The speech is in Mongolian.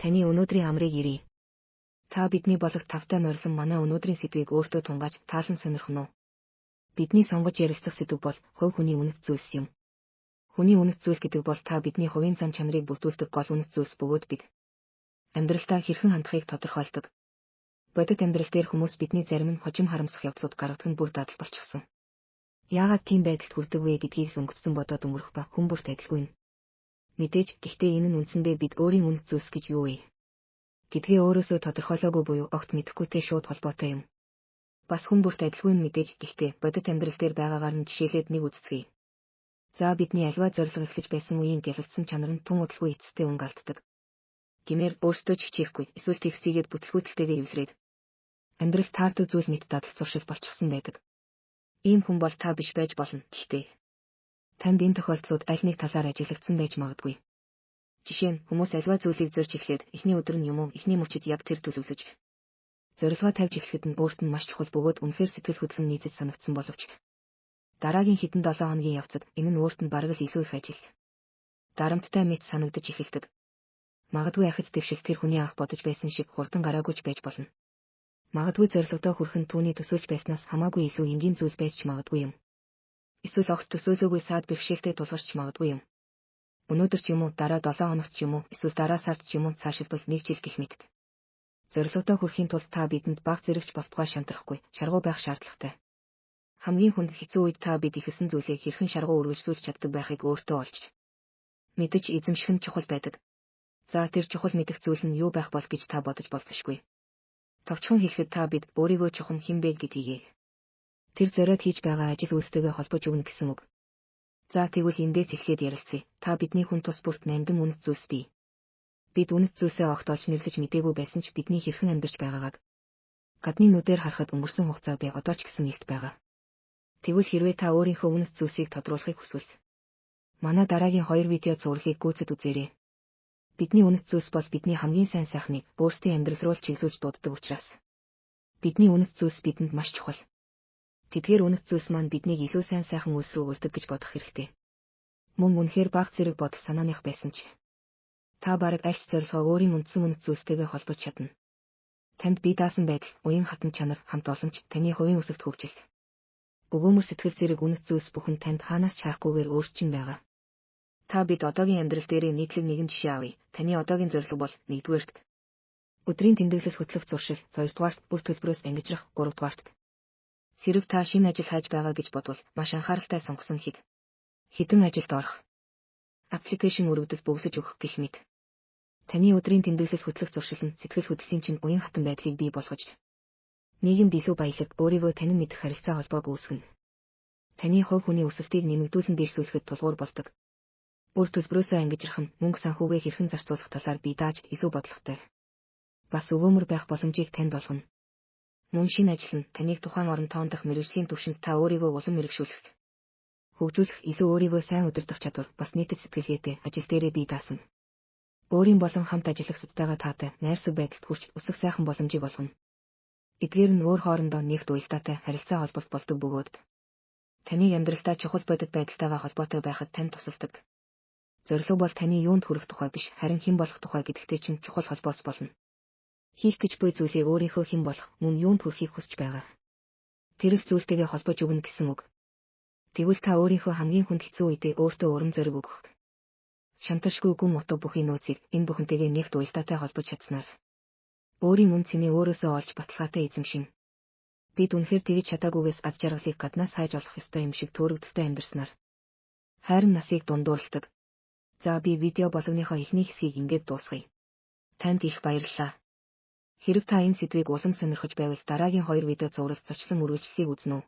Таны өнөөдрийн амрыг ирье. Та бидний болог тавтай морилсон манай өнөөдрийн сэдвийг өөртөө тунгааж таалан сонирхно уу? Бидний сонгож ярилцах сэдв бол хувь хүний үнэт зүйлс юм. Хүний үнэт зүйлс гэдэг бол та бидний хувийн зан чанарыг бүрдүүлдэг гол үнэт зүйлс бөгөөд бид амьдралдаа хэрхэн хандахыг тодорхойлдог. Бодит амьдрал дээр хүмүүс бидний зарим нь хожим харамсах явдлууд гаргадаг нь бүр дадал болчихсон. Яагаад тийм байдалд хүрдэг вэ гэдгийг өнгөцсөн бодоод өнгөрөх ба хүн бүрт адилгүй. Мэдээж гэхдээ энэ нь үндсэндээ бид өөрийн үнэт зүйлс гэж юу вэ гэдгээ өөрөөсөө тодорхойлоогүй буюу огт мэдэхгүйтэй шууд холбоотой юм. Бас хүн бүрт адилгүй нь мэдээж гэхдээ бодит амьдрал дээр байгаагаар нь жишээлээд нэг үзцгээе. За бидний аливаа зорилго эхлэж байсан үеийн гялалцсан чанар нь тун удалгүй эцэстээ өнгө алддаг. Гэмээр өөртөө ч хичээхгүй эсвэл тэгсийгээд бүтлгүүтэлтэйгээ эвсрээд амьдрал таардаг зүйл мэд дадал зуршил болчихсон байдаг. Ийм хүн бол та биш байж болно. Гэхдээ танд энэ тохиолдлууд аль нэг талаар ажиглагдсан байж магадгүй. Жишээ нь хүмүүс аливаа зүйлийг зорж эхлээд эхний өдөр нь юм уу эхний мөчид яг тэр төлөвлөж зорилгоо тавьж эхлэхэд нь өөрт нь маш чухал бөгөөд үнэхээр сэтгэл хөдлөн нийцэж санагдсан боловч дараагийн хэдэн 7 хоногийн явцад энэ нь өөрт нь бараг л илүү их ажил дарамттай мэт санагдаж эхэлдэг. Магадгүй ахиц дэвшил тэр хүний анх бодож байсан шиг хурдан гараагүйч байж болно. Магадгүй зорилгодоо хүрэх нь түүний төсөөлж байснаас хамаагүй илүү энгийн зүйл байж ч магадгүй юм. Эсвэл огт төсөөлөөгүй саад бэрхшээлтэй тулгарч магадгүй юм. Өнөөдөр ч юм уу дараа 7 хоногт ч юм уу эсвэл дараа сард ч юм уу цаашилбал нэг жил гэх мэт. Зорилгодоо хүрэхийн тулд та бидэнд баг зэрэгч болтгоо шантрахгүй, шаргуу байх шаардлагатай. Хамгийн хүнд хэцүү үед та бид ихсэн зүйлээ хэрхэн шаргуу үргэлжлүүлж чаддаг байхыг өөртөө олж мэдэж эзэмших нь чухал байдаг. За тэр чухал мэдэх зүйл нь юу байх бол гэж та бодож болцсошгүй. Товчхон хэлэхэд та бид өөрийгөө чухам хинбэ гэдгийг тэр зориод хийж байгаа ажил үйлстэйгээ холбож өгнө гэсэн үг. За тэгвэл эндээс эхлээд ярилцъя. Та бидний хүн тус бүрт нандин үнэт зүйлс бий. Бид үнэт зүйлсээ огт олж нэрлэж мдээгүй байсан ч бидний хэрхэн амьдарч байгаагааг гадны нүдээр харахад өнгөрсөн хугацаа би одоо ч гэсэн илт байгаа. Тэгвэл хэрвээ та өөрийнхөө үнэт зүйлсийг тодруулахыг хүсвэл манай дараагийн 2 видео зураглыг гүйцэд үзээрэй. Бидний үнэт зүйлс бол бидний хамгийн сайн сайхныг өөрсдийн амьдрал руу чиглүүлж дууддаг учраас бидний үнэт зүйлс бидэнд маш чухал. Тэдгээр үнэт зүйлс маань биднийг илүү сайн сайхан үйлс рүү урддаг гэж бодох хэрэгтэй. Мөн үнэхээр баг зэрэг бодол санааных байсан ч та бараг аль ч зорилгоо өөрийн үндсэн үнэт зүйлстэйгээ холбож чадна. Танд бие даасан байдал, уян хатан чанар, хамт оламж, таны хувийн өсөлт хөгжил, өгөөмөр сэтгэл зэрэг үнэт зүйлс бүхэн танд хаанаас ч хайхгүйгээр өөрчлөн байгаа. Та бид одоогийн амьдрал дээр нийтлэг нэгэн жишээ авъя. Таны одоогийн зорилго бол 1-дүгээрт өдрийн тэмдэглэл хөтлөх зуршил, 2-дугаарт бүр төлбөрөөс ангижрах, 3-дугаарт сэрв та шинэ ажил хайж байгаа гэж бодвол маш анхааралтай сонгосон хідэн ажилд орох, аппликейшн өргөдөл бөглөж өгөх гэх мэт. Таны өдрийн тэмдэглэл хөтлөх зуршил нь сэтгэл хөдлөлийн чинь уян хатан байдлыг бий болгож нийгэмд илүү баялаг, өөрийгөө танин мэдэх харилцаа холбоог үүсгэнэ. Таны хувь хүний өсөлтийг нэмэгдүүлэн дээшлүүлэхэд тулгуур болдог. Бүр төлбөрөөсөө ангижрах нь мөнгө санхүүгээ хэрхэн зарцуулах талаар бие дааж илүү бодлоготой. Бас өгөөмөр байх боломжийг танд олгоно. Мөн шинэ ажил нь таныг тухайн орон тоондох мэргэжлийн түвшинд та өөрийгөө улам мэргэшүүлэх, хөгжүүлэх, илүү өөрийгөө сайн удирдах чадвар, бас нийтэд сэтгэлгээтэй ажил дээрээ бие даасан. Өөрийн болон хамт ажиллагчдтайгаа таатай, найрсаг байдалд хүрч өсөх сайхан боломжийг олгоно. Эдгээр нь өөр хоорондоо нэгт уялдаатай харилцаа холболт болдог бөгөөд таныг амьдралдаа чухал бодит байдалтайгаа холбоотой байхад танд тусалдаг. Зорилго бол таны юунд хүрэх тухай биш, харин хэн болох тухай гэдэгтэй чинь чухал холбоос болно. Хийх гэж буй зүйлийг өөрийнхөө хэн болох, мөн юунд хүрэхийг хүсэж байгаа тэрс зүйлтэйгээ холбож өгнө гэсэн үг. Тэгвэл та өөрийнхөө хамгийн хүнд хэцүү үедээ өөртөө урам зориг өгөх, шантаршгүй гүн утга бүхий нөөцийг энэ бүхэнтэйгээ нэгт уялдаатай холбож чадсанаар өөрийн үн цэнийг өөрөөсөө олж баталгаатай эзэмшин. Бид үнэхээр тэгж чадаагүйгээс ад жаргалыг гаднаас хайж олох ёстой юм шиг төөрөгдөлтэй амьдарснаар хайрын насыг дундуурладаг. За би видео болгоныхоо эхний хэсгийг ингээд дуусгая. Танд их баярлалаа. Хэрэв та энэ сэдвийг улам сонирхож байвал дараагийн 2 видео зурлал зочлон үргэлжлэхийг үзнэ үү?